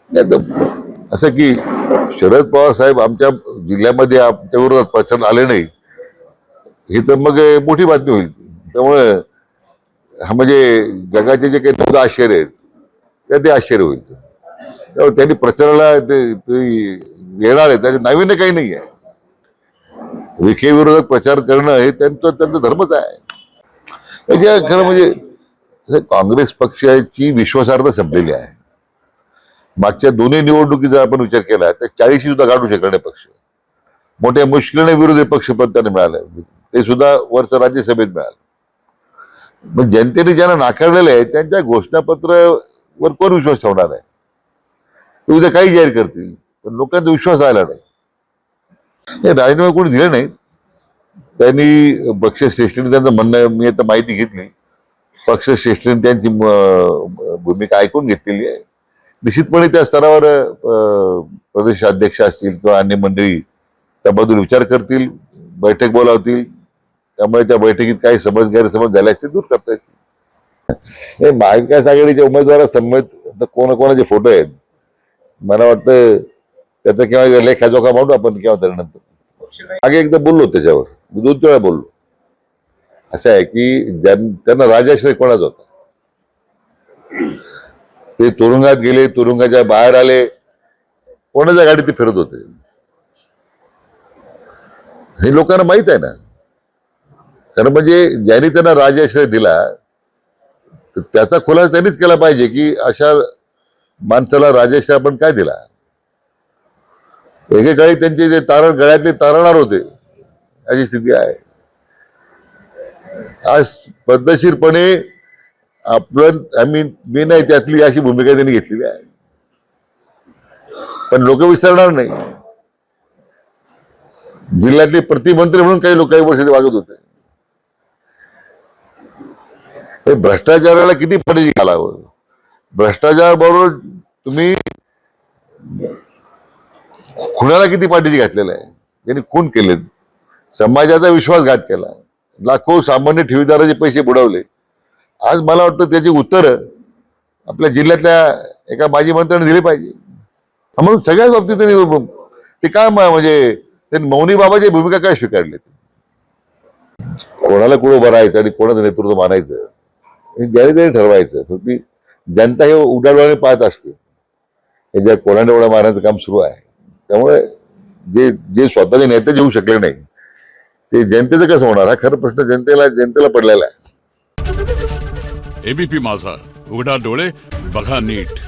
नाही तर असं की शरद पवार साहेब आमच्या जिल्ह्यामध्ये आमच्या विरोधात प्रचार आले नाही, ही तर मग मोठी बातमी होईल. त्यामुळे हा म्हणजे जगाचे जे काही 9 आश्चर्य आहेत ते आश्चर्य होईल. त्यामुळे त्यांनी प्रचाराला ते येणार आहे, त्याचे नाविन्य काही नाही आहे. विखे विरोधात प्रचार करणं हे त्यांचा धर्मच आहे. म्हणजे खरं म्हणजे काँग्रेस पक्षाची विश्वासार्हता संपलेली आहे. मागच्या दोन्ही निवडणुकी जर आपण विचार केला तर 40 सुद्धा गाठू शकला नाही पक्ष. मोठ्या मुश्किलीने विरोधी पक्ष पण त्यांना मिळालं, ते सुद्धा वरचं राज्यसभेत मिळालं. मग जनतेने ज्यांना नाकारलेलं आहे त्यांच्या घोषणापत्रावर कोण विश्वास ठेवणार आहे? ते उद्या काही जाहीर करतील पण लोकांचा विश्वास आला नाही. हे राजीनामे कोणी दिले नाही. त्यांनी पक्षश्रेष्ठींनी त्यांचं म्हणणं, मी आता माहिती घेतली, पक्षश्रेष्ठींनी त्यांची भूमिका ऐकून घेतलेली आहे. निश्चितपणे त्या स्तरावर प्रदेशाध्यक्ष असतील किंवा अन्य मंडळी त्याबद्दल विचार करतील, बैठक बोलावतील. त्यामुळे त्या बैठकीत काही गैरसमज झाले असते दूर करता येतील. महाविकास आघाडीच्या उमेदवारासमवेत कोणाचे फोटो आहेत, मला वाटतं त्याचा केव्हा लेखाजोखा मांडू आपण केव्हा तरी नंतर. मागे एकदा बोललो त्याच्यावर, 2 वेळा बोललो. असं आहे की त्यांना राजाश्रय कोणाचा होता? ते तुरुंगात गेले, तुरुंगाच्या बाहेर आले, कोणाच्या गाडीत ते फिरत होते हे लोकांना माहित आहे ना. खरं म्हणजे ज्यांनी त्यांना राजाश्रय दिला तर त्याचा खुलासा त्यांनीच केला पाहिजे की अशा माणसाला राजाश्रय आपण काय दिला. एकेकाळी त्यांचे जे तारण गळ्यातले तारणार होते अशी स्थिती आहे. आज पद्धतशीरपणे मी नाही त्यातली अशी भूमिका त्यांनी घेतलेली आहे, पण लोक विसरणार नाही. जिल्ह्यातले प्रतिमंत्री म्हणून काही लोक काही वर्ष वागत होते. हे भ्रष्टाचाराला किती पाठीशी घालावं. भ्रष्टाचार बरोबर तुम्ही खुनाला किती पाठीशी घातलेला आहे. त्यांनी खून केलेत, समाजाचा विश्वासघात केला, लाखो सामान्य ठेवीदाराचे पैसे बुडवले. आज मला वाटतं त्याची उत्तर आपल्या जिल्ह्यातल्या एका माजी मंत्र्याने दिली पाहिजे. म्हणून सगळ्याच बाबतीत त्यांनी ते काय म्हणजे त्यांनी मौनी बाबाची भूमिका काय स्वीकारली? कोणाला कुठं उभं राहायचं आणि कोणाचं नेतृत्व मानायचं ज्याने ठरवायचं. शेवटी जनता हे उडाडवाने पाहत असते. हे ज्या कोणाला उड्या मारण्याचं काम सुरू आहे. त्यामुळे जे स्वतःचे नेते येऊ शकले नाही ते जनतेचं कसं होणार हा खरं प्रश्न जनतेला पडलेला आहे. एबीपी माझा, उघडा डोळे बघा नीट.